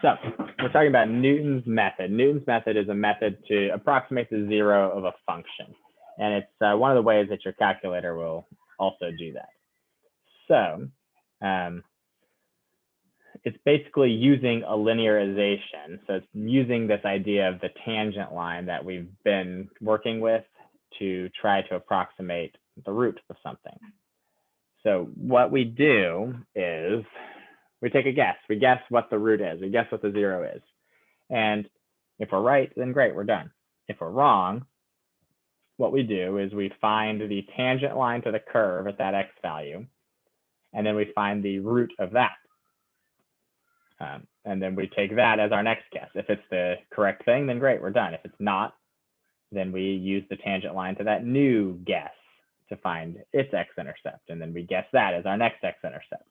So we're talking about Newton's method. Newton's method is a method to approximate the zero of a function. And it's one of the ways that your calculator will also do that. So it's basically using a linearization. So it's using this idea of the tangent line that we've been working with to try to approximate the root of something. So what we do is we take a guess. We guess what the root is. We guess what the zero is. And if we're right, then great, we're done. If we're wrong, what we do is we find the tangent line to the curve at that x value, and then we find the root of that. And then we take that as our next guess. If it's the correct thing, then great, we're done. If it's not, then we use the tangent line to that new guess to find its x-intercept. And then we guess that as our next x-intercept.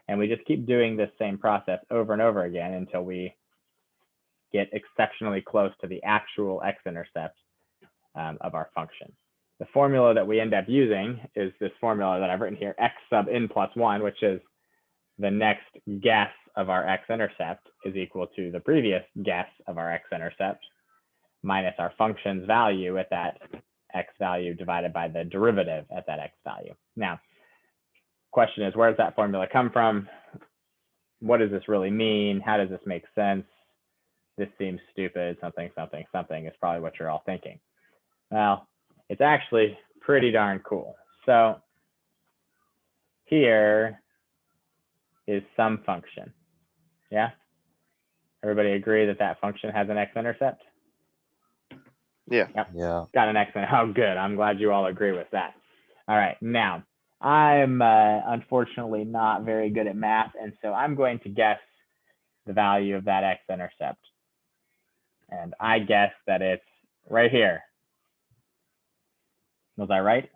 And we just keep doing this same process over and over again until we get exceptionally close to the actual x-intercept of our function. The formula that we end up using is this formula that I've written here, x sub n plus 1, which is the next guess of our x-intercept is equal to the previous guess of our x-intercept minus our function's value at that x value divided by the derivative at that x value. Now, question is, where does that formula come from? What does this really mean? How does this make sense? This seems stupid, something, something, something is probably what you're all thinking. Well, it's actually pretty darn cool. So here is some function. Yeah? Everybody agree that that function has an x-intercept? Yeah. Yep. Yeah. Got an x-intercept. Oh, good. I'm glad you all agree with that. All right. Now, I'm unfortunately not very good at math, and so I'm going to guess the value of that x-intercept. And I guess that it's right here. Was I right?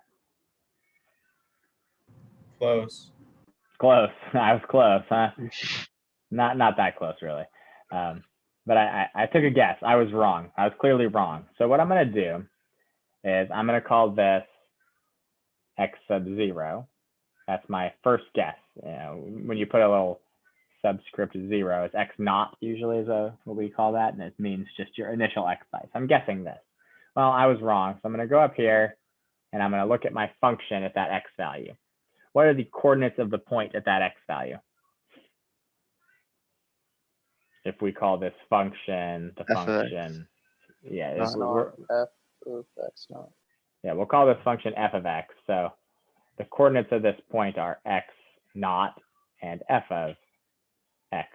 Close. Close. I was close, huh? Not that close, really. But I took a guess. I was wrong. I was clearly wrong. So what I'm going to do is I'm going to call this x sub 0. That's my first guess. You know, when you put a little subscript 0, it's x naught usually is what we call that, and it means just your initial x value. So I'm guessing this. Well, I was wrong. So I'm going to go up here, and I'm going to look at my function at that x value. What are the coordinates of the point at that x value? If we call this function the function, yeah, F of x naught. Yeah, we'll call this function f of x. So the coordinates of this point are x naught and f of x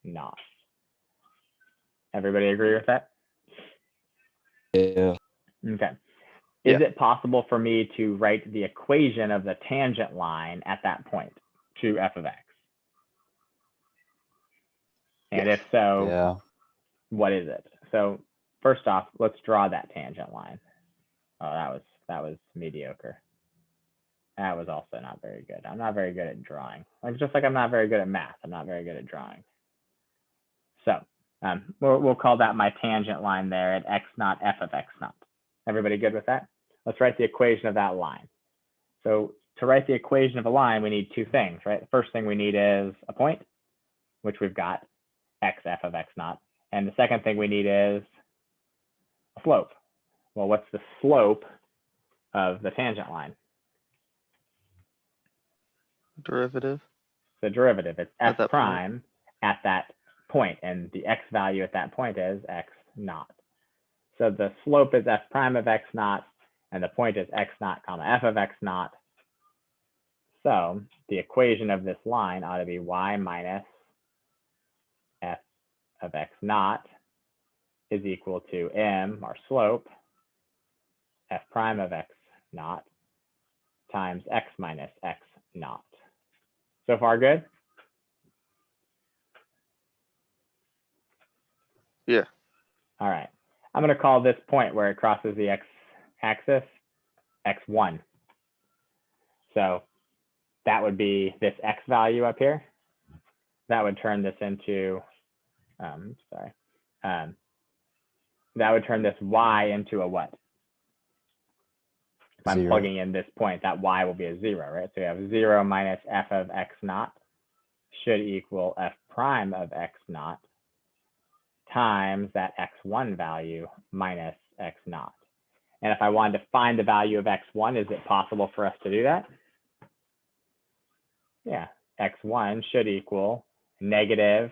naught. Everybody agree with that? Yeah. Okay. Is it possible for me to write the equation of the tangent line at that point to f of x? And if so, Yeah. what is it? So first off, let's draw that tangent line. Oh, that was mediocre. That was also not very good. I'm not very good at drawing. Just like I'm not very good at math, I'm not very good at drawing. So we'll call that my tangent line there at x naught f of x naught. Everybody good with that? Let's write the equation of that line. So to write the equation of a line, we need two things, right? The first thing we need is a point, which we've got, x f of x naught. And the second thing we need is a slope. Well, what's the slope of the tangent line? Derivative. The derivative. It's f At that prime at that point, and the x value at that point is x naught. So the slope is f prime of x naught, and the point is x naught comma f of x naught. So the equation of this line ought to be y minus f of x naught is equal to m, our slope, f prime of x naught times x minus x naught. So far good? Yeah. All right. I'm going to call this point where it crosses the x-axis x1. So that would be this x value up here. That would turn this into, that would turn this y into a what? If I'm plugging in this point, that y will be a 0, right? So we have 0 minus f of x naught should equal f prime of x naught times that x1 value minus x naught. And if I wanted to find the value of x1, is it possible for us to do that? Yeah, x1 should equal negative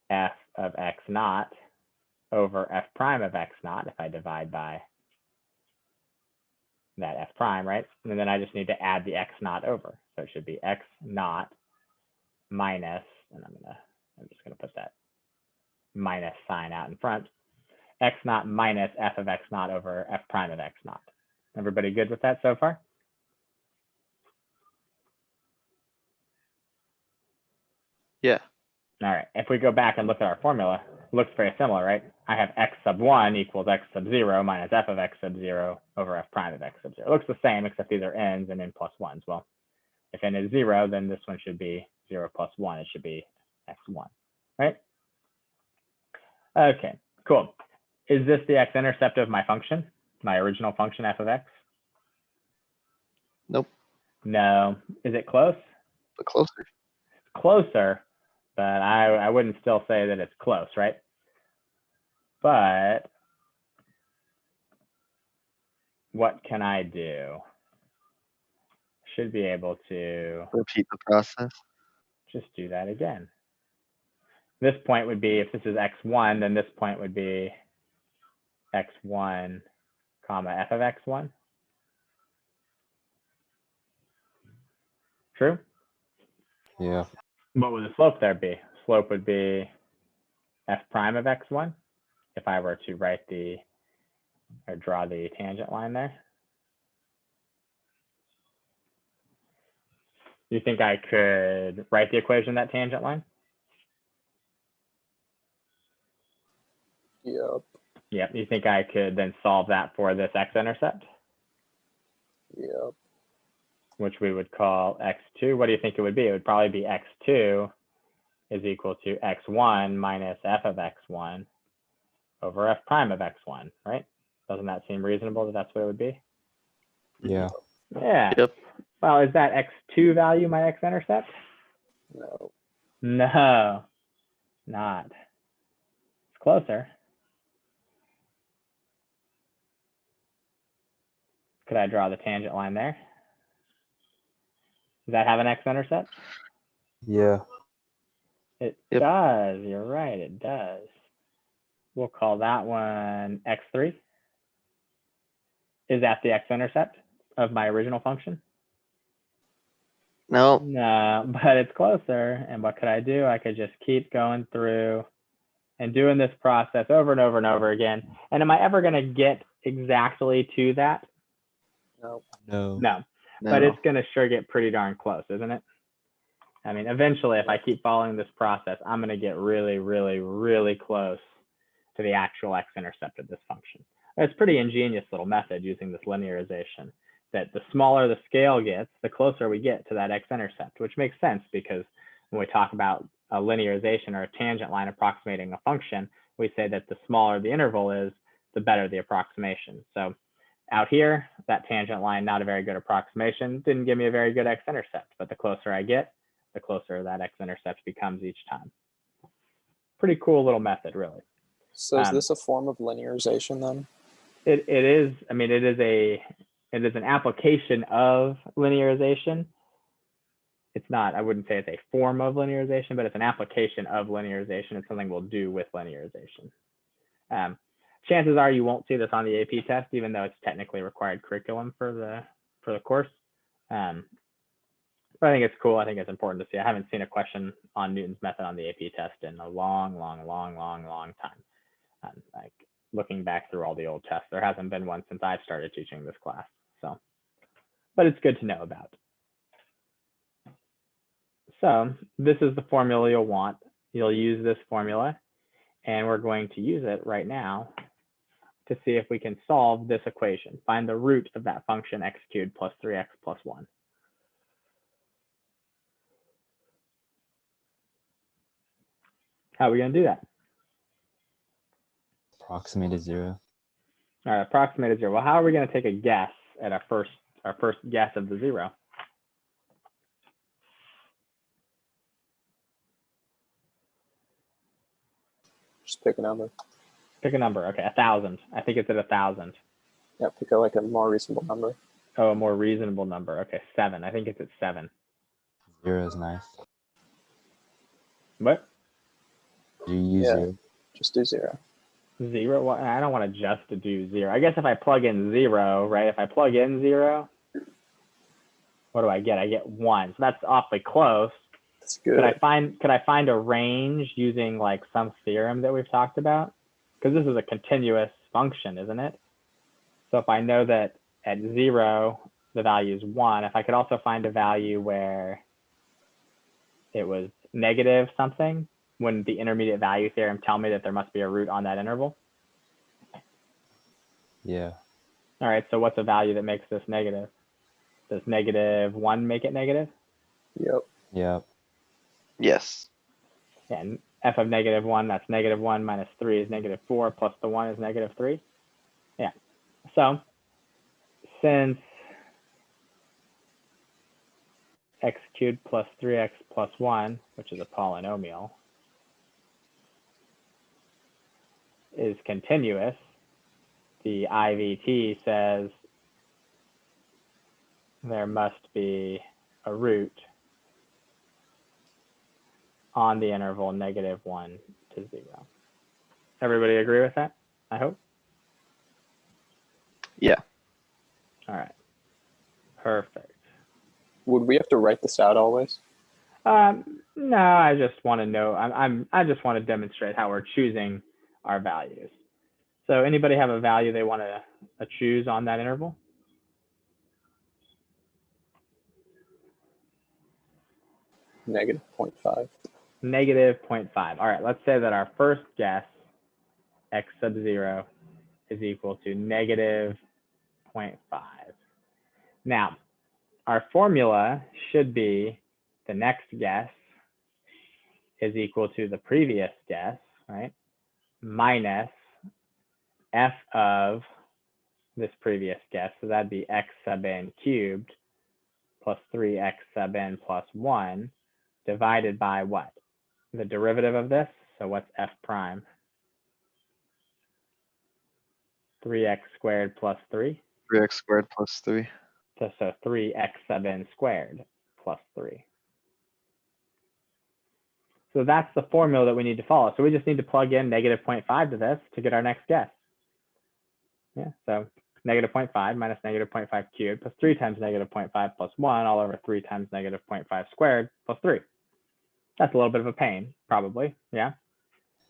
f of x naught over f prime of x naught if I divide by that f prime, right? And then I just need to add the x naught over. So it should be x naught minus, and I'm just gonna put that minus sign out in front, x naught minus f of x naught over f prime of x naught. Everybody good with that so far? Yeah. All right, if we go back and look at our formula, it looks very similar, right? I have x sub 1 equals x sub 0 minus f of x sub 0 over f prime of x sub 0. It looks the same, except these are n's and n plus 1s. Well, if n is 0, then this one should be 0 plus 1. It should be x1, right? Okay, cool. Is this the x-intercept of my function, my original function f of x? Nope. No. Is it close? But closer. Closer, but I wouldn't still say that it's close, right? But what can I do? Should be able to Repeat the process. just do that again. This point would be, if this is x1, then this point would be x1 comma f of x1. True? Yeah. What would the slope there be? Slope would be f prime of x1 if I were to write the, or draw the tangent line there. You think I could write the equation that tangent line? Yep. Yep. You think I could then solve that for this x-intercept, Yep. which we would call x2? What do you think it would be? It would probably be x2 is equal to x1 minus f of x1 over f prime of x1, right? Doesn't that seem reasonable that that's what it would be? Yeah. Yeah. Yep. Well, is that x2 value my x-intercept? No. No, not. It's closer. Could I draw the tangent line there? Does that have an x-intercept? Yeah. It Yep. does. You're right. It does. We'll call that one x3. Is that the x-intercept of my original function? No. No, but it's closer. And what could I do? I could just keep going through and doing this process over and over and over again. And am I ever going to get exactly to that? No. No. No, No. but it's going to sure get pretty darn close, isn't it? I mean, eventually, if I keep following this process, I'm going to get really, really, really close to the actual x-intercept of this function. It's a pretty ingenious little method using this linearization, that the smaller the scale gets, the closer we get to that x-intercept, which makes sense because when we talk about a linearization or a tangent line approximating a function, we say that the smaller the interval is, the better the approximation. So out here, that tangent line, not a very good approximation, didn't give me a very good x-intercept, but the closer I get, the closer that x-intercept becomes each time. Pretty cool little method, really. So is this a form of linearization then? It is. I mean, it is an application of linearization. It's not, I wouldn't say it's a form of linearization, but it's an application of linearization. It's something we'll do with linearization. Chances are you won't see this on the AP test, even though it's technically required curriculum for the course. But I think it's cool. I think it's important to see. I haven't seen a question on Newton's method on the AP test in a long time. Like looking back through all the old tests, there hasn't been one since I've started teaching this class. So, but it's good to know about. So this is the formula you'll want. You'll use this formula, and we're going to use it right now to see if we can solve this equation. Find the root of that function x cubed plus 3x plus 1. How are we going to do that? Approximate to 0. All right, approximate to 0. Well, how are we going to take a guess at our first guess of the 0? Just pick a number. Pick a number. Okay, 1,000. I think it's at 1,000. Yeah, pick a more reasonable number. Oh, a more reasonable number. Okay, 7. I think it's at 7. 0 is nice. What? Do you use Yeah. 0? Just do 0. 0? Well, I don't want to just to do 0. I guess if I plug in 0, right? If I plug in 0, what do I get? I get 1. So that's awfully close. That's good. Could I find a range using like some theorem that we've talked about? Because this is a continuous function, isn't it? So if I know that at 0, the value is 1, if I could also find a value where it was negative something, wouldn't the intermediate value theorem tell me that there must be a root on that interval? Yeah. All right, so what's a value that makes this negative? Does -1 make it negative? Yep. Yep. Yes. Yeah, and f of -1, that's -1 minus 3 is -4 plus the 1 is -3. Yeah, so since x cubed plus 3x plus 1, which is a polynomial, is continuous, the IVT says there must be a root on the interval -1 to 0. Everybody agree with that? I hope. Yeah. All right. Perfect. Would we have to write this out always? No, I just want to know. I just want to demonstrate how we're choosing our values. So anybody have a value they want to choose on that interval? -0.5. -0.5. All right, let's say that our first guess, x sub 0, is equal to -0.5. Now, our formula should be the next guess is equal to the previous guess, right? Minus f of this previous guess. So that'd be x sub n cubed plus 3x sub n plus 1 divided by what? The derivative of this. So what's f prime? 3x squared plus 3. 3x squared plus 3. So 3x sub n squared plus 3. So that's the formula that we need to follow. So we just need to plug in -0.5 to this to get our next guess. Yeah, so -0.5 minus -0.5 cubed plus 3 times -0.5 plus 1 all over 3 times -0.5 squared plus 3. That's a little bit of a pain, probably, yeah?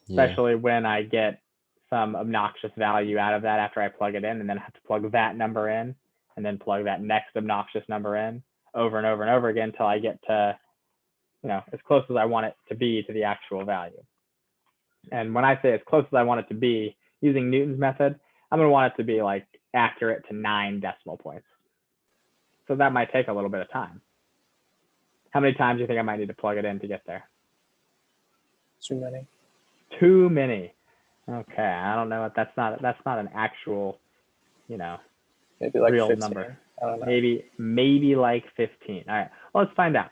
Especially when I get some obnoxious value out of that after I plug it in and then have to plug that number in and then plug that next obnoxious number in over and over and over again until I get to, you know, as close as I want it to be to the actual value. And when I say as close as I want it to be, using Newton's method, I'm going to want it to be like accurate to 9 decimal points. So that might take a little bit of time. How many times do you think I might need to plug it in to get there? Too many. Too many. Okay, I don't know. That's not an actual, you know, Maybe like real 15. number. I don't know. Maybe like 15. All right, well, let's find out.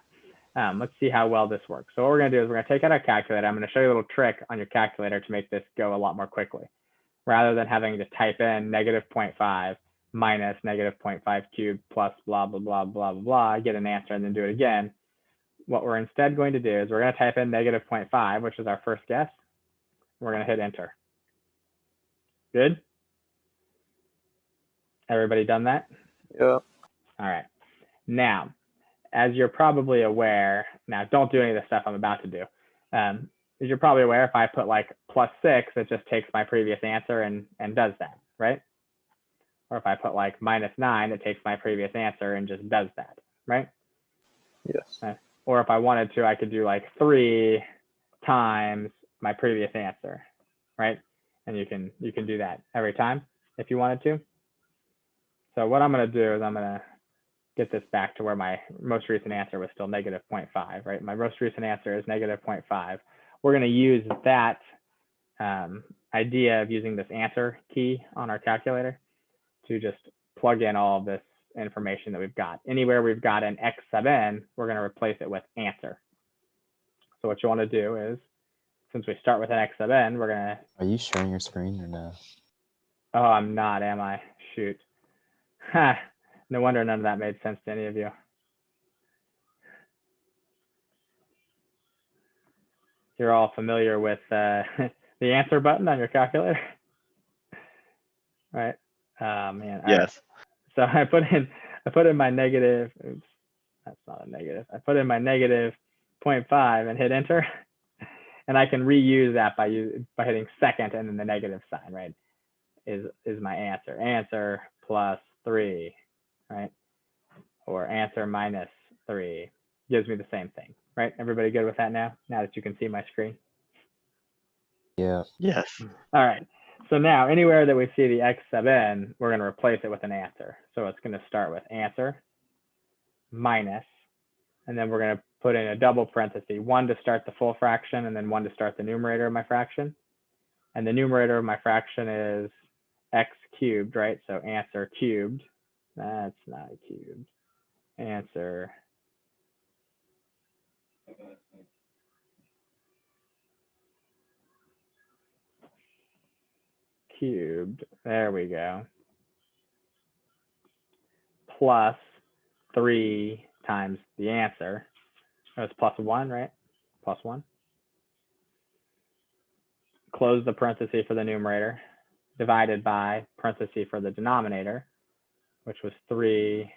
Let's see how well this works. So what we're going to do is we're going to take out our calculator. I'm going to show you a little trick on your calculator to make this go a lot more quickly. Rather than having to type in -0.5 minus -0.5 cubed plus blah, blah, blah, blah, blah, blah, get an answer and then do it again. What we're instead going to do is we're going to type in -0.5, which is our first guess. We're going to hit enter. Good? Everybody done that? Yeah. All right. Now, as you're probably aware, now don't do any of the stuff I'm about to do. As you're probably aware, if I put like +6, it just takes my previous answer and does that, right? Or if I put like -9, it takes my previous answer and just does that, right? Yes. Or if I wanted to, I could do like 3 times my previous answer, right? And you can do that every time if you wanted to. So what I'm going to do is I'm going to get this back to where my most recent answer was still -0.5, right? My most recent answer is -0.5. We're going to use that idea of using this answer key on our calculator to just plug in all of this information that we've got. Anywhere we've got an x sub n, we're going to replace it with answer. So what you want to do is since we start with an x sub n, we're gonna. Are you sharing your screen or no? Oh, I'm not, am I? Shoot. Ha. No wonder none of that made sense to any of you. You're all familiar with the answer button on your calculator, right? Man. All right. Yes. So I put in my negative. Oops, that's not a negative. I put in my negative 0.5 and hit enter, and I can reuse that by hitting second and then the negative sign, right? Is my answer. Answer plus 3, right? Or answer minus 3 gives me the same thing, right? Everybody good with that now? Now that you can see my screen. Yeah. Yes. All right. So now anywhere that we see the x sub n, we're going to replace it with an answer. So it's going to start with answer minus, and then we're going to put in a double parenthesis, 1 to start the full fraction and then 1 to start the numerator of my fraction. And the numerator of my fraction is x cubed, right? So answer cubed. That's not cubed. Answer cubed. There we go. Plus 3 times the answer. Oh, it's plus 1, right? Plus 1. Close the parenthesis for the numerator, divided by parenthesis for the denominator, which was 3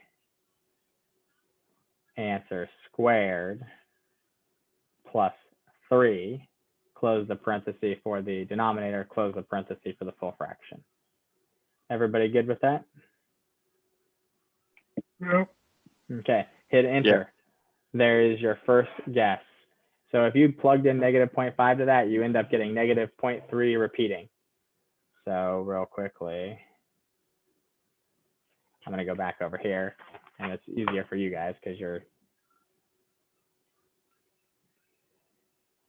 answer squared plus 3. Close the parenthesis for the denominator, close the parenthesis for the full fraction. Everybody good with that? Yep. Okay, hit enter. There is your first guess. So if you plugged in negative 0.5 to that, you end up getting negative 0.3 repeating. So real quickly, I'm going to go back over here, and it's easier for you guys because you're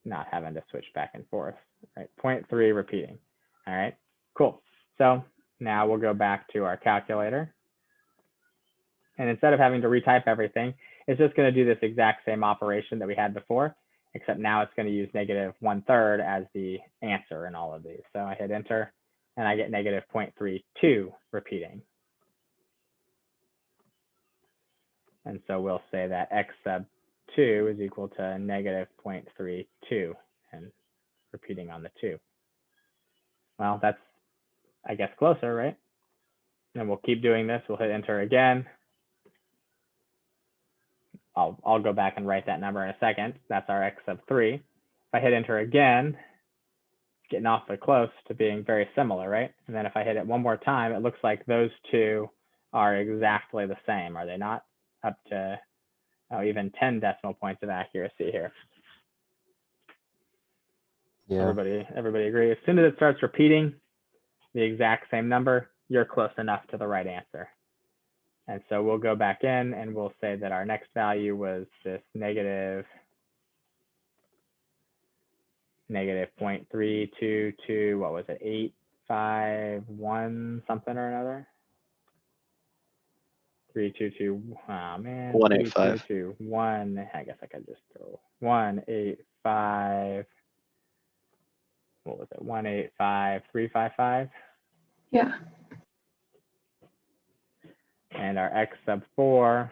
not having to switch back and forth, right? 0.3 repeating. All right, cool. So now we'll go back to our calculator. And instead of having to retype everything, it's just going to do this exact same operation that we had before, except now it's going to use negative 1/3 as the answer in all of these. So I hit enter, and I get negative 0.32 repeating. And so we'll say that x sub 2 is equal to negative 0.32 and repeating on the 2. Well, that's, I guess, closer, right? And we'll keep doing this. We'll hit enter again. I'll go back and write that number in a second. That's our x sub 3. If I hit enter again, it's getting awfully close to being very similar, right? And then if I hit it one more time, it looks like those two are exactly the same, are they not? Up to even 10 decimal points of accuracy here. Yeah. Everybody agree? As soon as it starts repeating the exact same number, you're close enough to the right answer. And so we'll go back in and we'll say that our next value was this negative 0.322, what was it, 851 something or another? 322, oh man, 185. 322, I guess I could just throw 185, what was it, 185,355? Yeah. And our x sub 4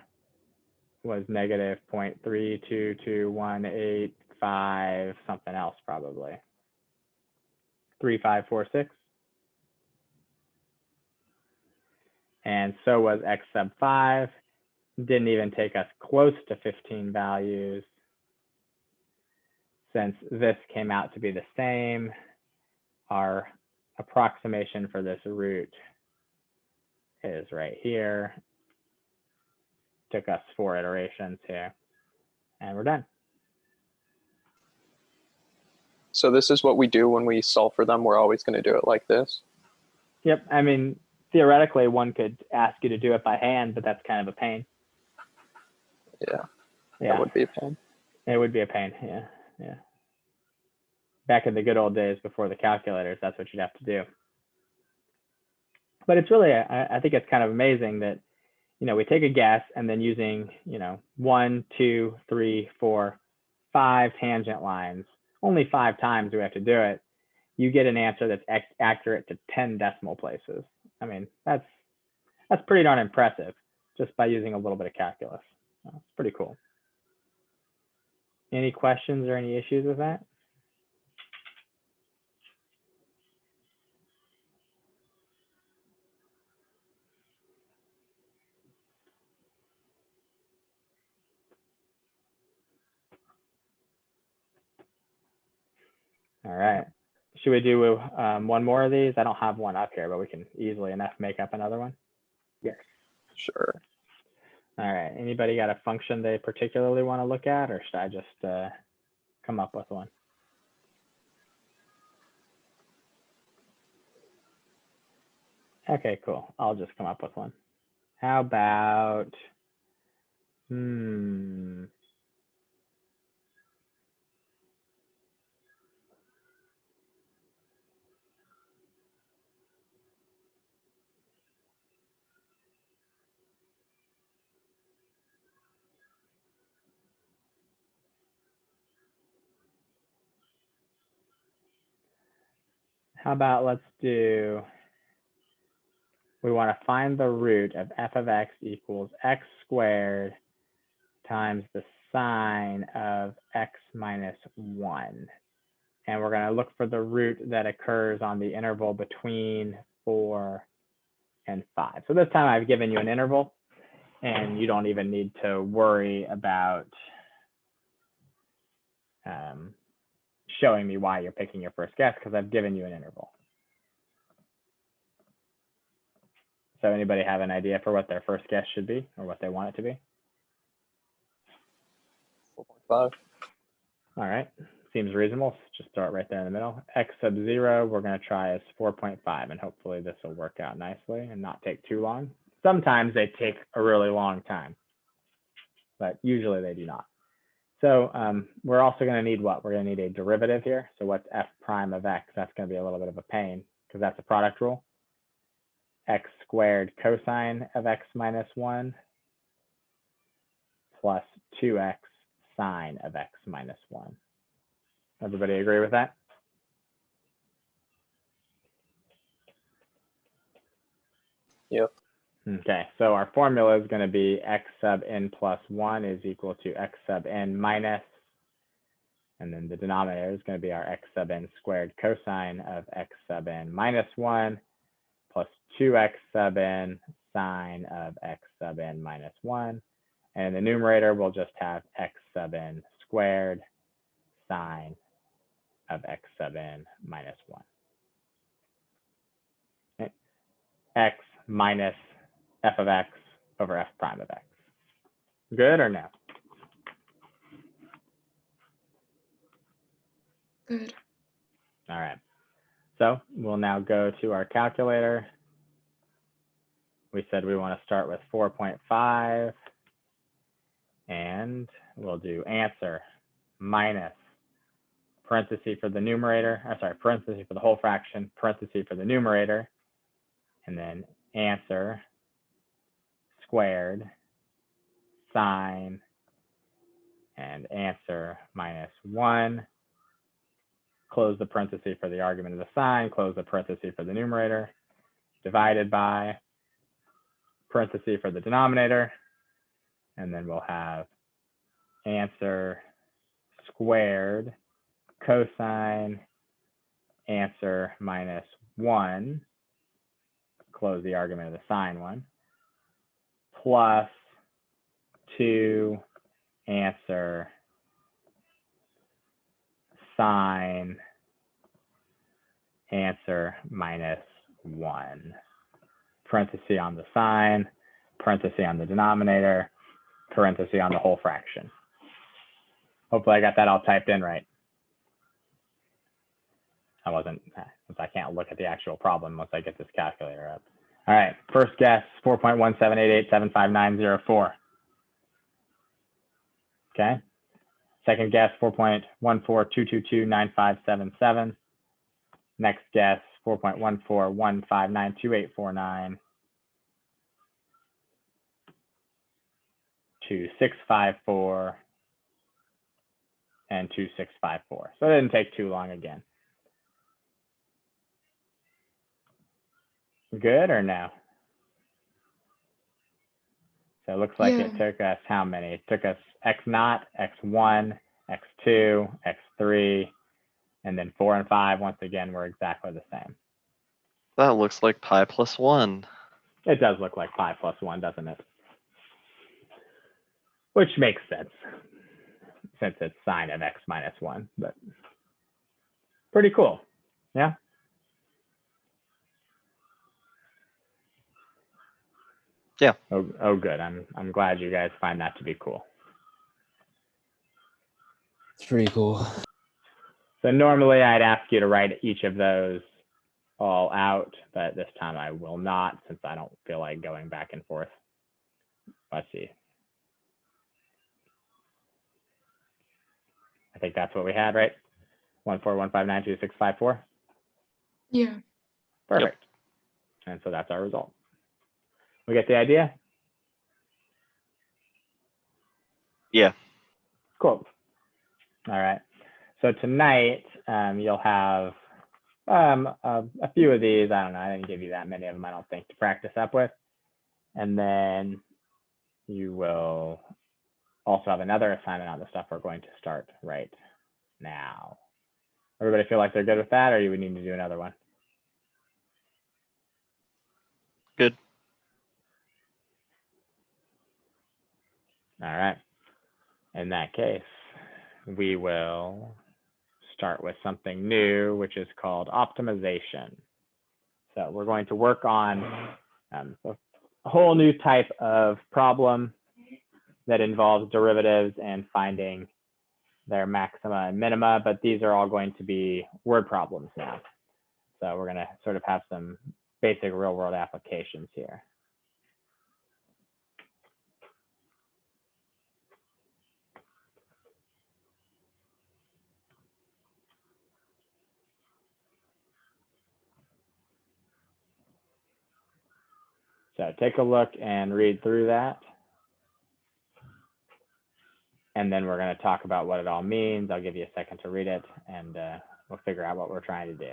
was negative 0.32218 something else probably. 3546. And so was x sub 5. Didn't even take us close to 15 values. Since this came out to be the same, our approximation for this root is right here. Took us 4 iterations here, and we're done. So this is what we do when we solve for them. We're always going to do it like this. Yep, I mean, theoretically, one could ask you to do it by hand, but that's kind of a pain. Yeah, Yeah, that would be a pain. it would be a pain, yeah. Back in the good old days before the calculators, that's what you'd have to do. But it's really, I think it's kind of amazing that, we take a guess and then using, 1, 2, 3, 4, 5 tangent lines, only 5 times we have to do it, you get an answer that's accurate to 10 decimal places. I mean, that's pretty darn impressive just by using a little bit of calculus. It's pretty cool. Any questions or any issues with that? All right. Should we do one more of these? I don't have one up here, but we can easily enough make up another one. Yes. Sure. All right. Anybody got a function they particularly want to look at, or should I just come up with one? Okay, cool. I'll just come up with one. How about, let's do, we want to find the root of f of x equals x squared times the sine of x minus 1. And we're going to look for the root that occurs on the interval between 4 and 5. So this time I've given you an interval, and you don't even need to worry about showing me why you're picking your first guess, because I've given you an interval. So anybody have an idea for what their first guess should be, or what they want it to be? 4.5. All right, seems reasonable. Just start right there in the middle. X sub 0, we're going to try as 4.5, and hopefully this will work out nicely and not take too long. Sometimes they take a really long time, but usually they do not. So we're also going to need what? We're going to need a derivative here. So what's f prime of x? That's going to be a little bit of a pain because that's a product rule. X squared cosine of x minus 1 plus 2x sine of x minus 1. Everybody agree with that? Yep. Okay, so our formula is going to be x sub n plus 1 is equal to x sub n minus, and then the denominator is going to be our x sub n squared cosine of x sub n minus 1 plus 2x sub n sine of x sub n minus 1. And in the numerator, we'll just have x sub n squared sine of x sub n minus 1. Okay. X minus f of x over f prime of x. Good or no? Good. All right. So we'll now go to our calculator. We said we want to start with 4.5, and we'll do answer minus parenthesis for the numerator, parenthesis for the whole fraction, parenthesis for the numerator, and then answer squared sine and answer minus 1. Close the parenthesis for the argument of the sine, close the parenthesis for the numerator, divided by parenthesis for the denominator, and then we'll have answer squared cosine answer minus 1, close the argument of the sine one, plus 2 answer sine answer minus 1. Parenthesis on the sine, parenthesis on the denominator, parenthesis on the whole fraction. Hopefully I got that all typed in right. Since I can't look at the actual problem once I get this calculator up. All right, first guess, 4.178875904. Okay. Second guess, 4.142229577. Next guess, 4.141592849. To 654. and 2654. So it didn't take too long again. Good or no? So it looks like it took us how many? It took us x0, x1, x2, x3, and then 4 and 5, once again, were exactly the same. That looks like pi plus 1. It does look like pi plus 1, doesn't it? Which makes sense, since it's sine of x minus 1, but pretty cool, yeah? Yeah. Oh, good. I'm glad you guys find that to be cool. It's pretty cool. So normally I'd ask you to write each of those all out, but this time I will not, since I don't feel like going back and forth. Let's see. I think that's what we had, right? 141592654. Yeah. Perfect. And so that's our result. We get the idea? Yeah. Cool. All right. So tonight you'll have a few of these. I don't know. I didn't give you that many of them, I don't think, to practice up with. And then you will also have another assignment on the stuff we're going to start right now. Everybody feel like they're good with that, or you would need to do another one? Good. All right. In that case, we will start with something new, which is called optimization. So we're going to work on a whole new type of problem that involves derivatives and finding their maxima and minima, but these are all going to be word problems now. So we're going to sort of have some basic real world applications here. So take a look and read through that. And then we're going to talk about what it all means. I'll give you a second to read it, and we'll figure out what we're trying to do.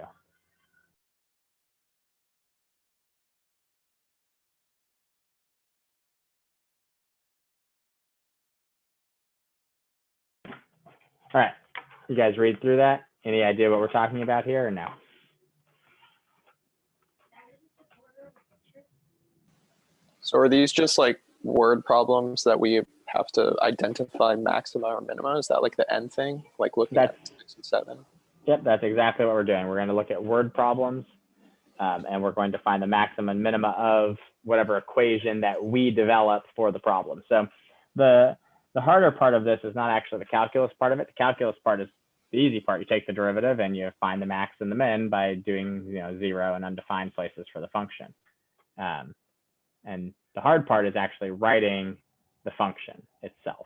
All right, you guys read through that. Any idea what we're talking about here or no? So are these just like word problems that we have to identify maxima or minima? Is that like the end thing? Like looking at 6 and 7? Yep, that's exactly what we're doing. We're going to look at word problems, and we're going to find the maxima and minima of whatever equation that we develop for the problem. So the harder part of this is not actually the calculus part of it. The calculus part is the easy part. You take the derivative and you find the max and the min by doing 0 and undefined places for the function. And the hard part is actually writing the function itself.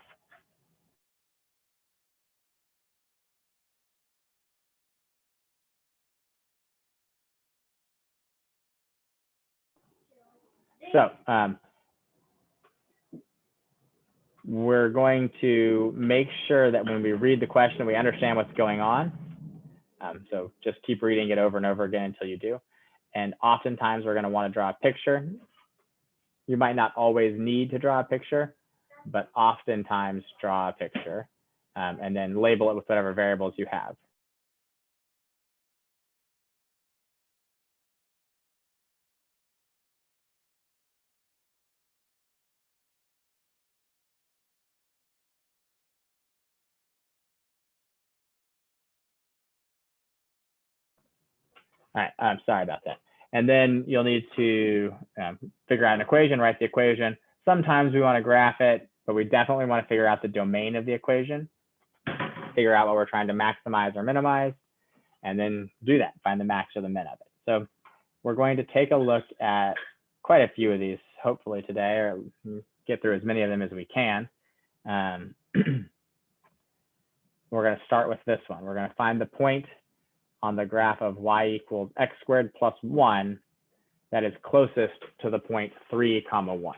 So we're going to make sure that when we read the question, we understand what's going on. So just keep reading it over and over again until you do. And oftentimes we're going to want to draw a picture. You might not always need to draw a picture, but oftentimes draw a picture and then label it with whatever variables you have. All right, I'm sorry about that. And then you'll need to figure out an equation, write the equation. Sometimes we want to graph it, but we definitely want to figure out the domain of the equation, figure out what we're trying to maximize or minimize, and then do that, find the max or the min of it. So we're going to take a look at quite a few of these, hopefully today, or get through as many of them as we can. We're going to start with this one. We're going to find the point on the graph of y equals x squared plus 1 that is closest to the point 3, 1.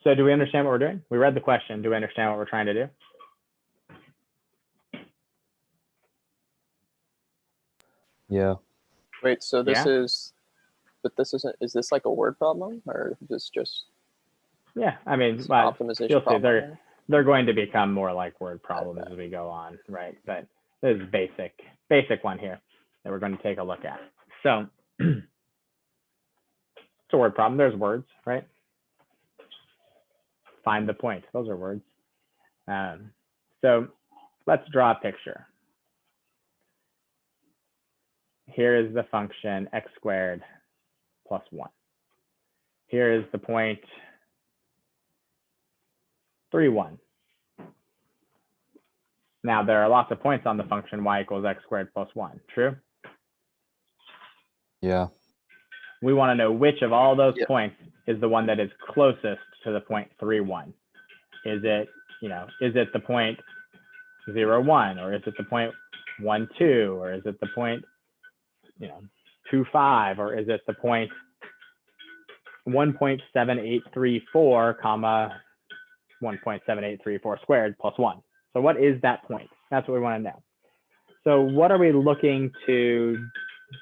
So do we understand what we're doing? We read the question. Do we understand what we're trying to do? Yeah. Wait, so this Yeah. is, but this isn't, is this like a word problem or is this just Yeah, I mean, an but optimization you'll see problem? they're going to become more like word problems as we go on, right? But this is basic one here that we're going to take a look at. So it's a word problem. There's words, right? Find the point. Those are words. So let's draw a picture. Here is the function x squared plus 1. Here is the point 3, 1. Now, there are lots of points on the function y equals x squared plus 1. True? Yeah. We want to know which of all those Yep. points is the one that is closest to the point 3, 1. Is it, is it the point 0, 1, or is it the point 1, 2, or is it the point, 2, 5, or is it the point 1.7834 comma 1.7834 squared plus 1? So what is that point? That's what we want to know. So what are we looking to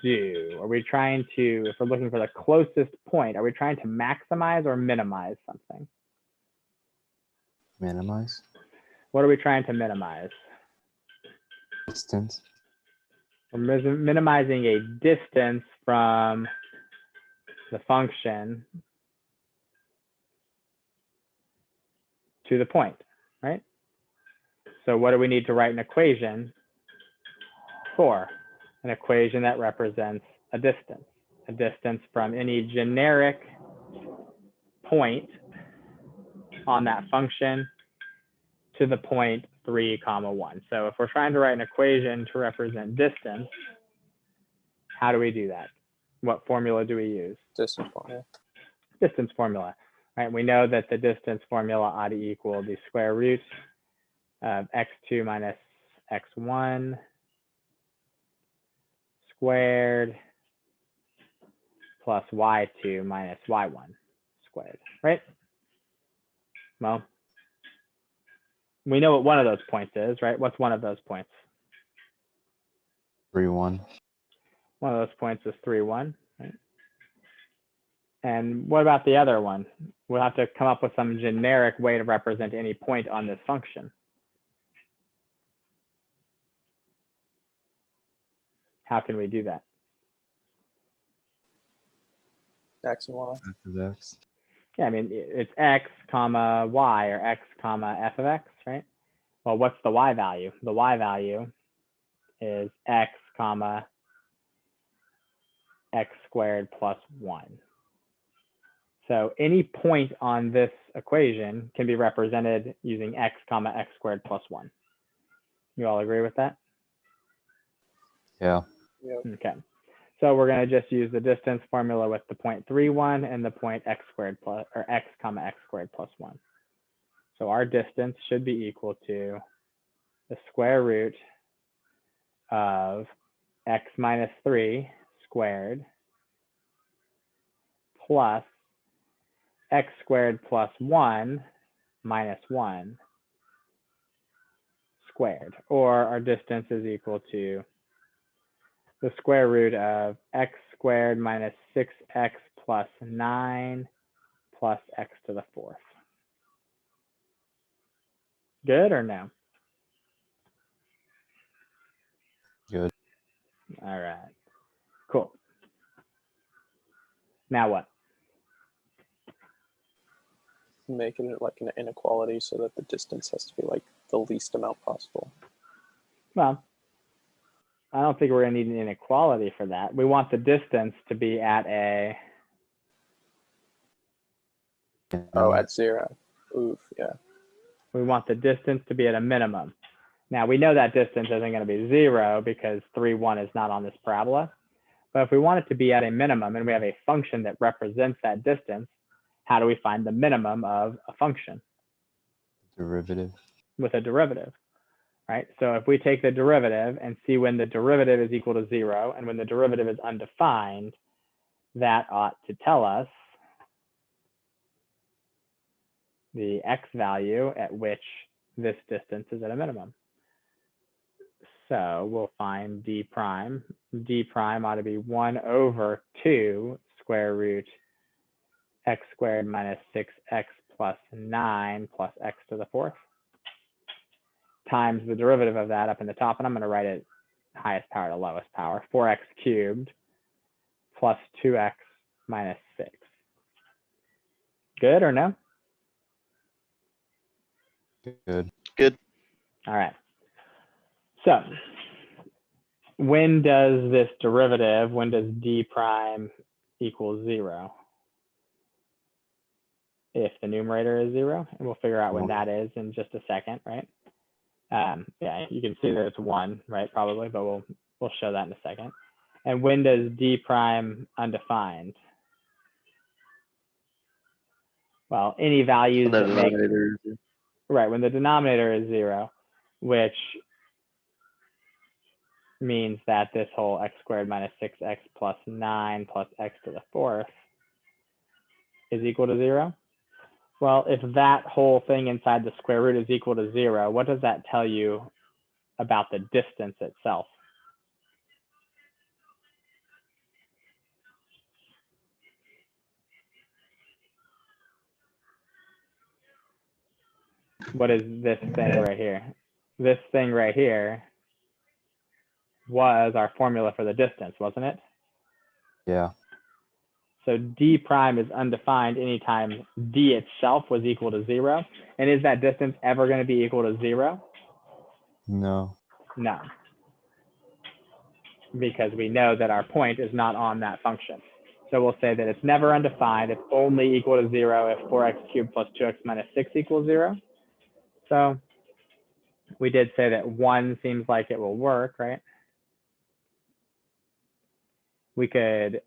do? Are we trying to, if we're looking for the closest point, are we trying to maximize or minimize something? Minimize. What are we trying to minimize? Distance. We're minimizing a distance from the function to the point, right? So what do we need to write an equation for? An equation that represents a distance from any generic point on that function to the point 3, 1. So if we're trying to write an equation to represent distance, how do we do that? What formula do we use? Distance formula. Distance formula, right? We know that the distance formula ought to equal the square root of x2 minus x1 squared plus y2 minus y1 squared, right? Well, we know what one of those points is, right? What's one of those points? 3, 1. One of those points is 3, 1, right? And what about the other one? We'll have to come up with some generic way to represent any point on this function. How can we do that? X and Y. F of x. Yeah, I mean, it's x comma y or x comma f of x, right? Well, what's the y value? The y value is x comma x squared plus 1. So any point on this equation can be represented using x comma x squared plus 1. You all agree with that? Yeah. Yep. Okay. So we're going to just use the distance formula with the point 3, 1 and the point x squared plus, or x comma x squared plus 1. So our distance should be equal to the square root of x minus 3 squared plus x squared plus 1 minus 1 squared, or our distance is equal to the square root of x squared minus 6x plus 9 plus x to the 4th. Good or no? Good. All right, cool. Now what? Make it like an inequality so that the distance has to be like the least amount possible. Well, I don't think we're going to need an inequality for that. We want the distance to be at a, Oh, at 0. Oof, yeah. we want the distance to be at a minimum. Now we know that distance isn't going to be 0 because 3, 1 is not on this parabola. But if we want it to be at a minimum and we have a function that represents that distance, how do we find the minimum of a function? Derivative. With a derivative, right? So if we take the derivative and see when the derivative is equal to 0 and when the derivative is undefined, that ought to tell us the x value at which this distance is at a minimum. So we'll find d prime. D prime ought to be 1 over 2 square root x squared minus 6x plus 9 plus x to the 4th times the derivative of that up in the top. And I'm going to write it highest power to lowest power, 4x cubed plus 2x minus 6. Good or no? Good. Good. All right. So when does this derivative, when does d prime equal 0? If the numerator is 0, and we'll figure out when that is in just a second, right? Yeah, you can see that it's 1, right? Probably, but we'll show that in a second. And when does d prime undefined? Well, any values The that make, denominator. right, when the denominator is 0, which means that this whole x squared minus 6x plus 9 plus x to the 4th is equal to 0. Well, if that whole thing inside the square root is equal to 0, what does that tell you about the distance itself? What is this thing right here? This thing right here was our formula for the distance, wasn't it? Yeah. So d prime is undefined anytime d itself was equal to 0. And is that distance ever going to be equal to 0? No. No. Because we know that our point is not on that function. So we'll say that it's never undefined. It's only equal to 0 if 4x cubed plus 2x minus 6 equals 0. So we did say that 1 seems like it will work, right? We could,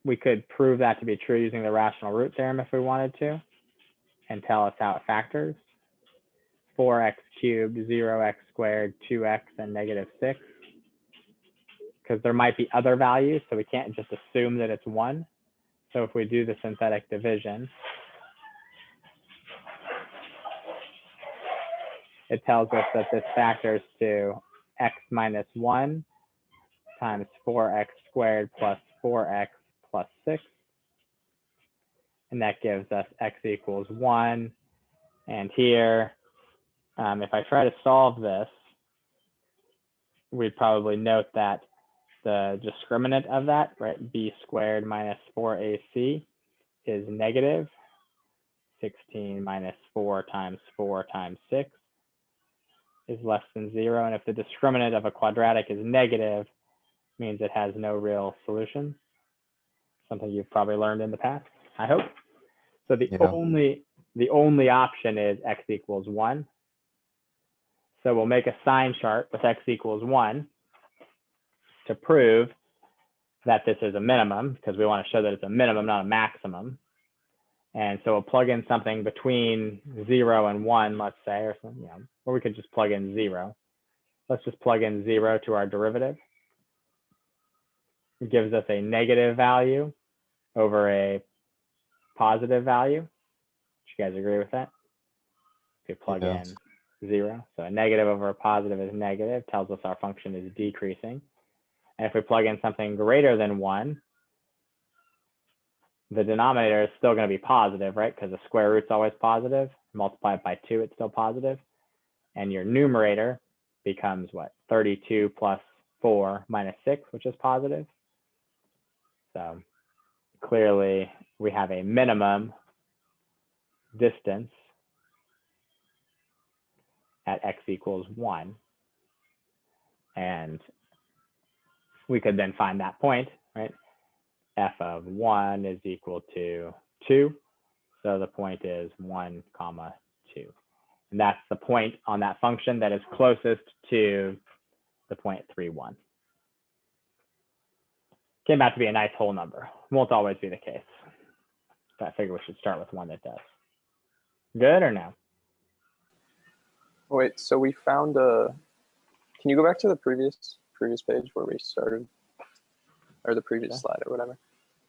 we could prove that to be true using the rational root theorem if we wanted to, and tell us how it factors. 4x cubed, 0x squared, 2x, and negative 6. Because there might be other values, so we can't just assume that it's 1. So if we do the synthetic division, it tells us that this factors to x minus 1 times 4x squared plus 4x plus 6. And that gives us x equals 1. And here, if I try to solve this, we'd probably note that the discriminant of that, right, b squared minus 4ac is negative 16 minus 4 times 6 is less than 0. And if the discriminant of a quadratic is negative, it means it has no real solution. Something you've probably learned in the past, I hope. So the only option is x equals 1. So we'll make a sign chart with x equals 1 to prove that this is a minimum, because we want to show that it's a minimum, not a maximum. And so we'll plug in something between 0 and 1, let's say, or something, or we could just plug in 0. Let's just plug in 0 to our derivative. It gives us a negative value over a positive value. Do you guys agree with that? If you plug in 0, so a negative over a positive is negative, tells us our function is decreasing. And if we plug in something greater than 1, the denominator is still going to be positive, right? Because the square root's always positive. Multiply it by 2, it's still positive. And your numerator becomes what? 32 plus 4 minus 6, which is positive. So clearly, we have a minimum distance at x equals 1. And we could then find that point, right? F of 1 is equal to 2. So the point is 1, 2. And that's the point on that function that is closest to the point 3,1. Came out to be a nice whole number. Won't always be the case. But I figure we should start with one that does. Good or no? Wait, so we found a. Can you go back to the previous page where we started, or the previous slide or whatever?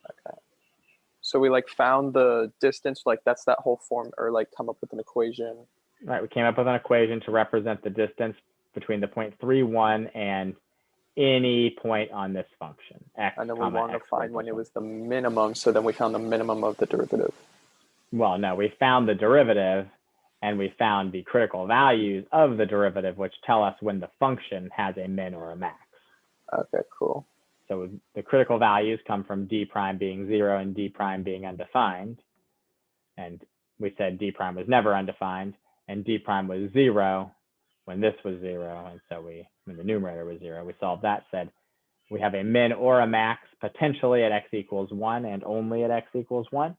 Okay. So we like found the distance, like that's that whole form, or like come up with an equation. Right, we came up with an equation to represent the distance between the point 3, 1 and any point on this function, x, And then we comma, wanted to x find equals when it 1. was the minimum. So then we found the minimum of the derivative. Well, no, we found the derivative and we found the critical values of the derivative, which tell us when the function has a min or a max. Okay, cool. So the critical values come from d prime being 0 and d prime being undefined. And we said d prime was never undefined and d prime was 0 when this was 0. And so when the numerator was 0, we solved that, said we have a min or a max potentially at x equals 1 and only at x equals 1.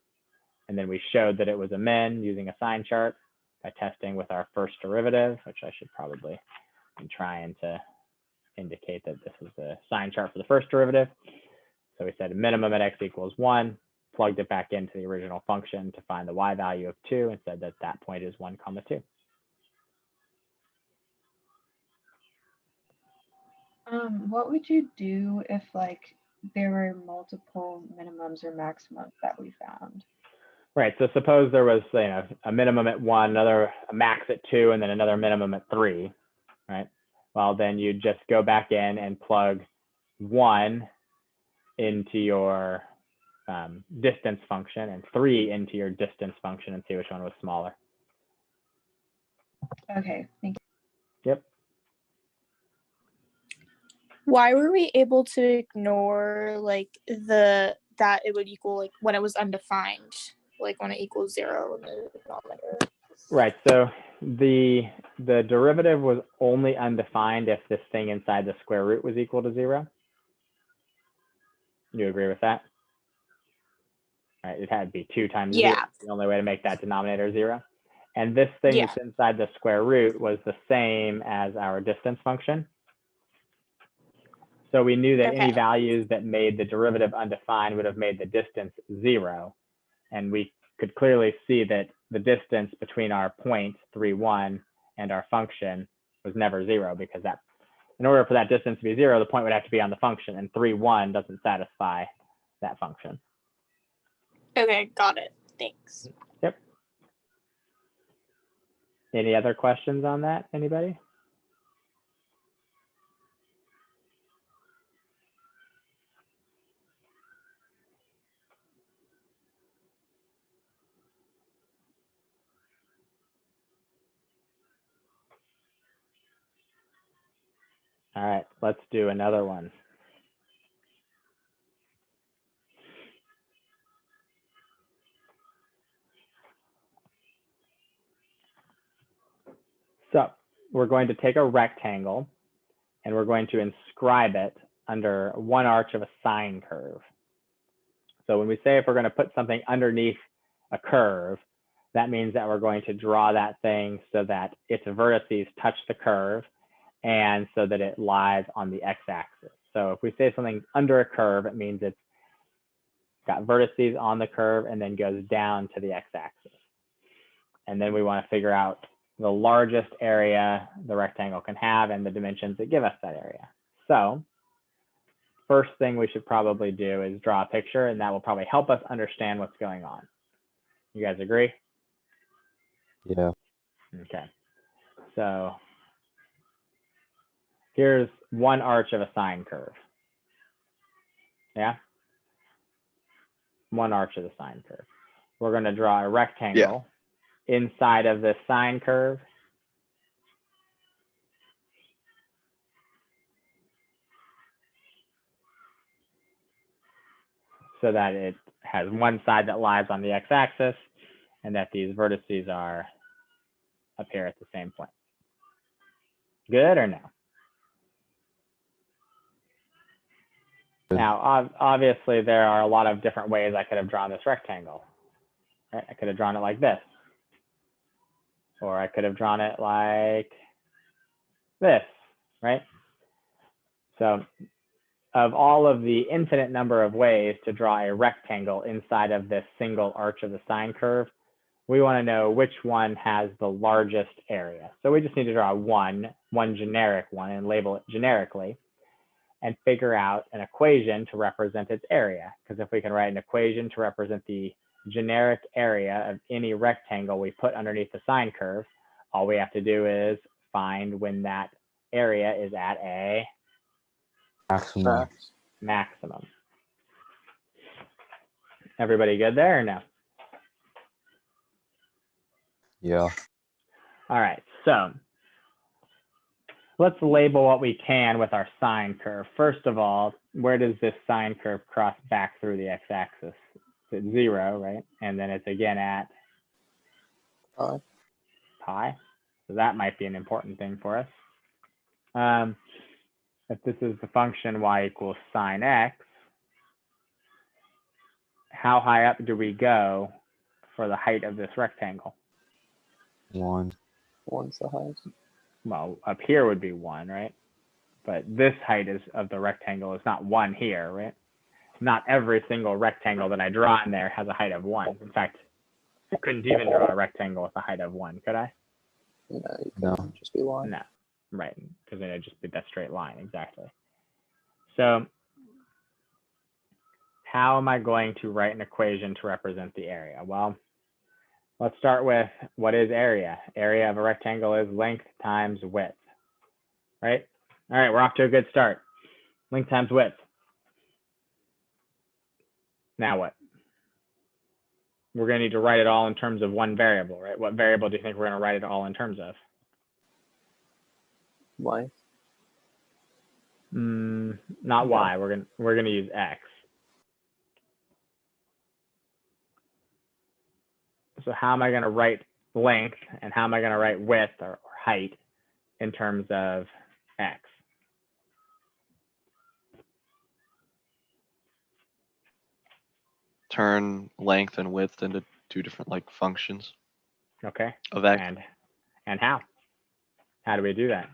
And then we showed that it was a min using a sign chart by testing with our first derivative, which I should probably be trying to indicate that this is the sign chart for the first derivative. So we said a minimum at x equals 1, plugged it back into the original function to find the y value of 2 and said that that point is 1, 2. What would you do if like there were multiple minimums or maximums that we found? Right, so suppose there was a minimum at 1, a max at 2, and then another minimum at 3, right? Well, then you just go back in and plug 1 into your distance function and 3 into your distance function and see which one was smaller. Okay, thank you. Yep. Why were we able to ignore like that it would equal like when it was undefined, like when it equals 0 in the denominator? Right, so the derivative was only undefined if this thing inside the square root was equal to 0. You agree with that? Right, it had to be 2 times 0. Yeah. The only way to make that denominator 0. And this thing that's inside the square root was the same as our distance function. So we knew that any values that made the derivative undefined would have made the distance 0. And we could clearly see that the distance between our point 3, 1 and our function was never 0, because that, in order for that distance to be 0, the point would have to be on the function, and 3, 1 doesn't satisfy that function. Okay, got it. Thanks. Yep. Any other questions on that, anybody? All right, let's do another one. So we're going to take a rectangle and we're going to inscribe it under one arch of a sine curve. So when we say if we're going to put something underneath a curve, that means that we're going to draw that thing so that its vertices touch the curve and so that it lies on the x-axis. So if we say something's under a curve, it means it's got vertices on the curve and then goes down to the x-axis. And then we want to figure out the largest area the rectangle can have and the dimensions that give us that area. So first thing we should probably do is draw a picture, and that will probably help us understand what's going on. You guys agree? Yeah. Okay. So here's one arch of a sine curve. Yeah? One arch of the sine curve. We're going to draw a rectangle inside of this sine curve. So that it has one side that lies on the x-axis and that these vertices are up here at the same point. Good or no? Good. Now, obviously, there are a lot of different ways I could have drawn this rectangle. Right? I could have drawn it like this. Or I could have drawn it like this, right? So of all of the infinite number of ways to draw a rectangle inside of this single arch of the sine curve, we want to know which one has the largest area. So we just need to draw one generic one and label it generically. and figure out an equation to represent its area. Because if we can write an equation to represent the generic area of any rectangle we put underneath the sine curve, all we have to do is find when that area is at a Maximum. maximum. Everybody good there or no? Yeah. All right, so let's label what we can with our sine curve. First of all, where does this sine curve cross back through the x-axis? It's at 0, right? And then it's again at pi. So that might be an important thing for us. If this is the function y equals sine x, how high up do we go for the height of this rectangle? 1. One's the highest. Well, up here would be 1, right? But this height of the rectangle is not 1 here, right? Not every single rectangle that I draw in there has a height of 1. In fact, I couldn't even draw a rectangle with a height of 1, could I? No, you No. can just be line. No, right, because then it'd just be that straight line, exactly. So how am I going to write an equation to represent the area? Well, let's start with what is area? Area of a rectangle is length times width, right? All right, we're off to a good start. Length times width. Now what? We're going to need to write it all in terms of one variable, right? What variable do you think we're going to write it all in terms of? Length. Not y. We're going to use x. So how am I going to write length and how am I going to write width or height in terms of x? Turn length and width into two different like functions Okay. of x. And how? How do we do that?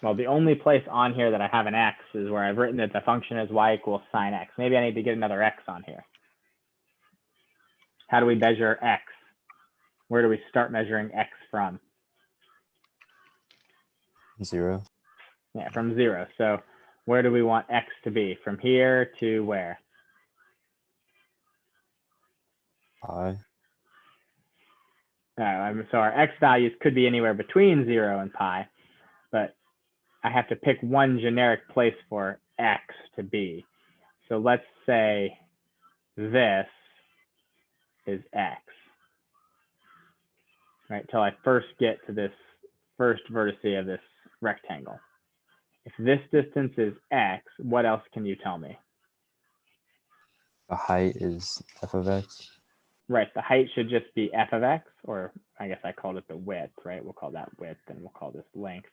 Well, the only place on here that I have an x is where I've written that the function is y equals sine x. Maybe I need to get another x on here. How do we measure x? Where do we start measuring x from? 0. Yeah, from 0. So where do we want x to be? From here to where? Pi. So our x values could be anywhere between 0 and pi, but I have to pick one generic place for x to be. So let's say this is x, right? Till I first get to this first vertice of this rectangle. If this distance is x, what else can you tell me? The height is f of x. Right, the height should just be f of x, or I guess I called it the width, right? We'll call that width and we'll call this length.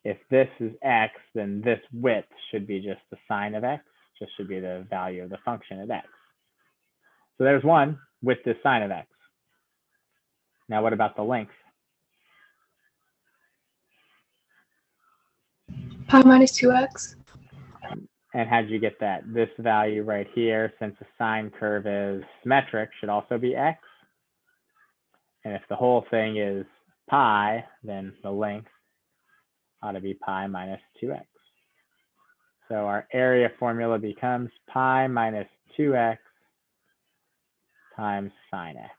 If this is x, then this width should be just the sine of x, just should be the value of the function of x. So there's one, width is sine of x. Now what about the length? Pi minus 2x. And how'd you get that? This value right here, since the sine curve is symmetric, should also be x. And if the whole thing is pi, then the length ought to be pi minus 2x. So our area formula becomes pi minus 2x times sine x.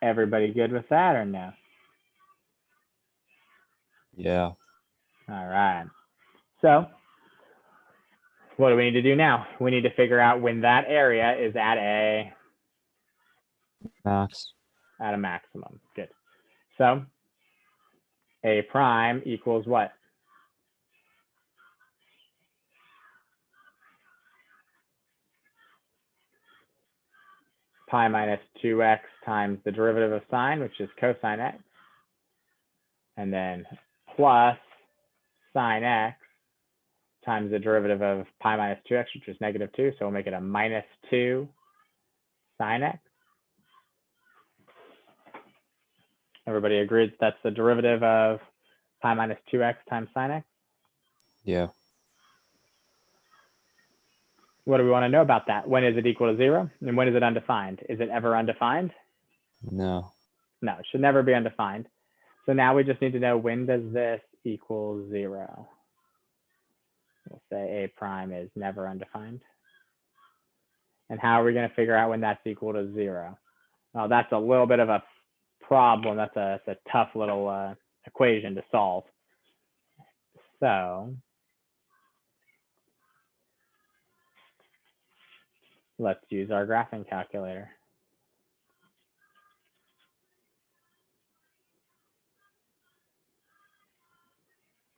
Everybody good with that or no? Yeah. All right. So what do we need to do now? We need to figure out when that area is at a maximum. Good. So a prime equals what? Pi minus 2x times the derivative of sine, which is cosine x, and then plus sine x times the derivative of pi minus 2x, which is -2. So we'll make it a -2 sine x. Everybody agrees that's the derivative of pi minus 2x times sine x? Yeah. What do we want to know about that? When is it equal to 0? And when is it undefined? Is it ever undefined? No. No, it should never be undefined. So now we just need to know, when does this equal 0? We'll say a prime is never undefined. And how are we going to figure out when that's equal to 0? Well, that's a little bit of a problem. That's a tough little equation to solve. So let's use our graphing calculator.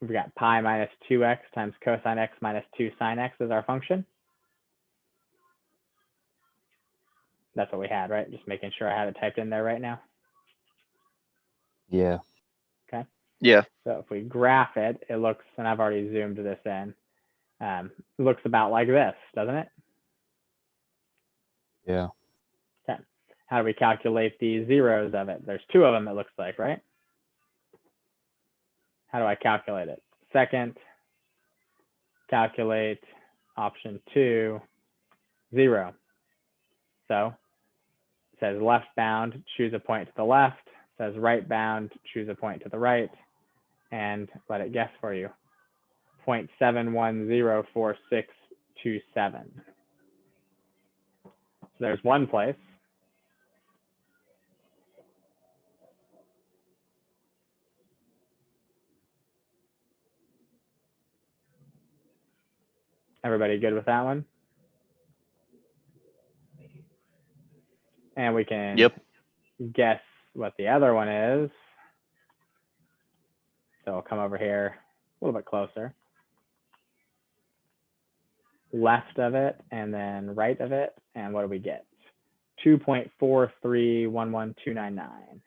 We've got pi minus 2x times cosine x minus 2 sine x as our function. That's what we had, right? Just making sure I had it typed in there right now. Yeah. Okay. Yeah. So if we graph it, it looks, and I've already zoomed this in, it looks about like this, doesn't it? Yeah. Okay. How do we calculate the zeros of it? There's 2 of them, it looks like, right? How do I calculate it? Second, calculate option 2, 0. So it says left bound, choose a point to the left. It says right bound, choose a point to the right, and let it guess for you. 0.710467. So there's one place. Everybody good with that one? And we can Yep. guess what the other one is. So we'll come over here a little bit closer. Left of it and then right of it. And what do we get? 2.4311299.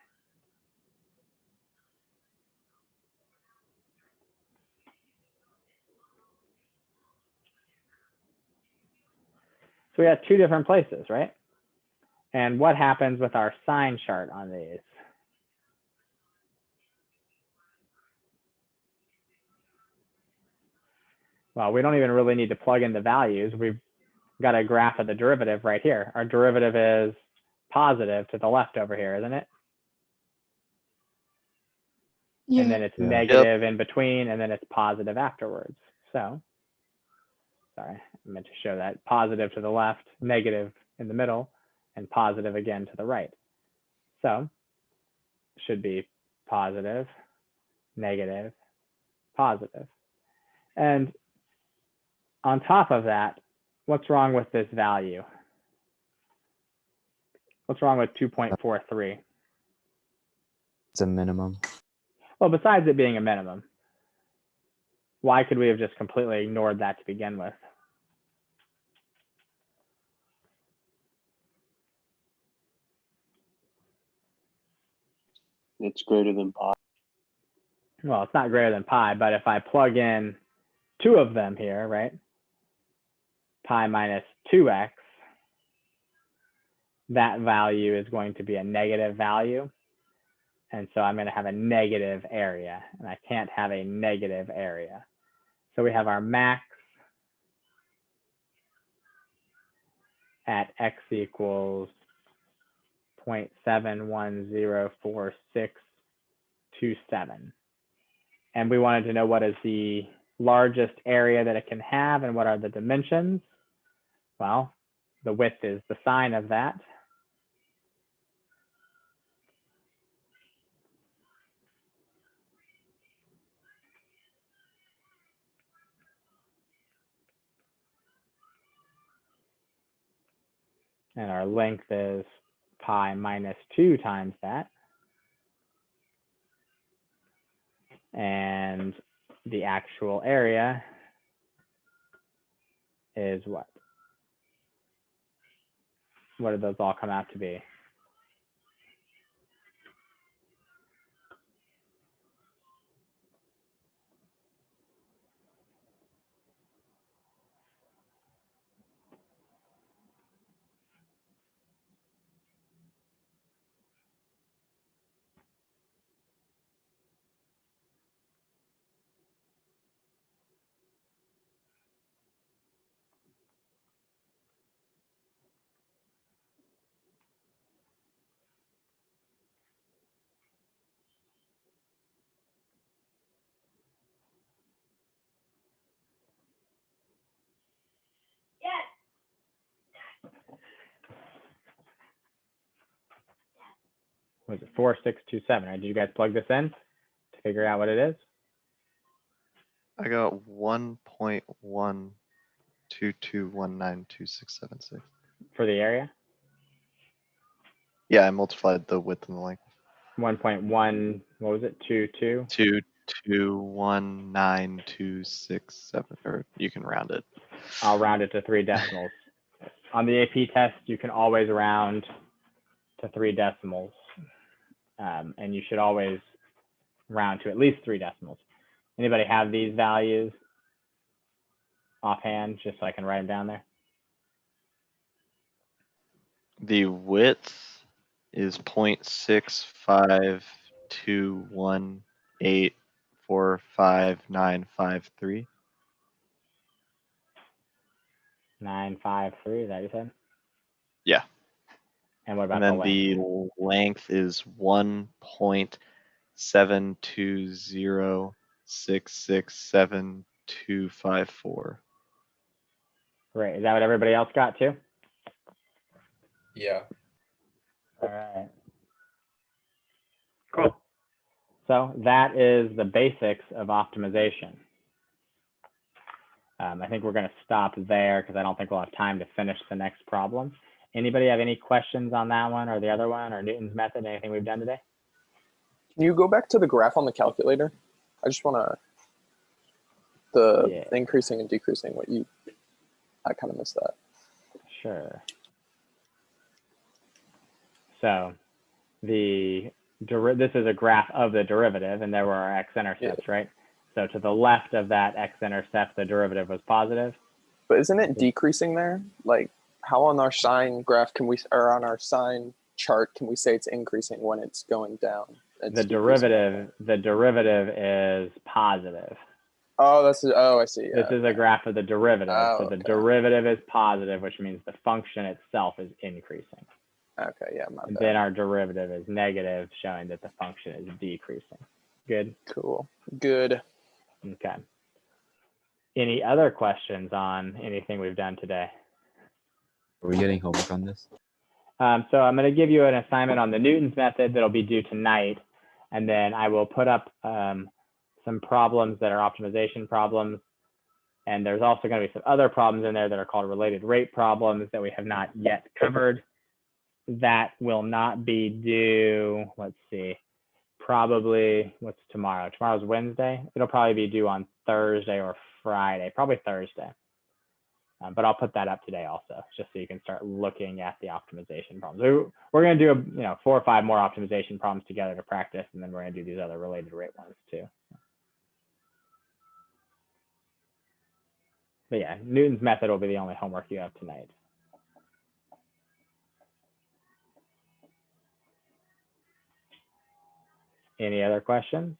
So we have 2 different places, right? And what happens with our sign chart on these? Well, we don't even really need to plug in the values. We've got a graph of the derivative right here. Our derivative is positive to the left over here, isn't it? Yeah. And then it's Yeah. negative in between, and then it's positive afterwards. So, sorry, I meant to show that. Positive to the left, negative in the middle, and positive again to the right. So, it should be positive, negative, positive. And on top of that, what's wrong with this value? What's wrong with 2.43? It's a minimum. Well, besides it being a minimum, why could we have just completely ignored that to begin with? It's greater than pi. Well, it's not greater than pi, but if I plug in 2 of them here, right? Pi minus 2x, that value is going to be a negative value. And so I'm going to have a negative area, and I can't have a negative area. So we have our max at x equals 0.710467. And we wanted to know what is the largest area that it can have and what are the dimensions. Well, the width is the sine of that. And our length is pi minus 2 times that. And the actual area is what? What do those all come out to be? was it 4627, right? Did you guys plug this in to figure out what it is? I got 1.122192676. For the area? Yeah, I multiplied the width and the length. 1.1, what was it, 22? 2219267, or you can round it. I'll round it to 3 decimals. On the AP test, you can always round to 3 decimals. And you should always round to at least 3 decimals. Anybody have these values offhand, just so I can write them down there? The width is 0.65218459553. 953, is that what you said? Yeah. And what about And then the the length? length is 1.720667254. Great. Is that what everybody else got too? Yeah. All right. Cool. So that is the basics of optimization. I think we're going to stop there because I don't think we'll have time to finish the next problem. Anybody have any questions on that one or the other one or Newton's method, anything we've done today? Can you go back to the graph on the calculator? I just want to, increasing and decreasing, I kind of missed that. Sure. So this is a graph of the derivative, and there were our x-intercepts, right? So to the left of that x-intercept, the derivative was positive. But isn't it decreasing there? Like, how on our sine graph or on our sine chart can we say it's increasing when it's going down? The derivative is positive. Oh, I see. Yeah, this is a graph of the derivative. Oh, so the derivative is positive, which means the function itself is increasing. Okay, yeah, my bad. And then our derivative is negative, showing that the function is decreasing. Good? Cool. Good. Okay. Any other questions on anything we've done today? Are we getting homework on this? So I'm going to give you an assignment on the Newton's method that'll be due tonight. And then I will put up some problems that are optimization problems. And there's also going to be some other problems in there that are called related rate problems that we have not yet covered. That will not be due, let's see, probably, what's tomorrow? Tomorrow's Wednesday. It'll probably be due on Thursday or Friday, probably Thursday. But I'll put that up today also, just so you can start looking at the optimization problems. We're going to do 4 or 5 more optimization problems together to practice, and then we're going to do these other related rate ones too. But yeah, Newton's method will be the only homework you have tonight. Any other questions?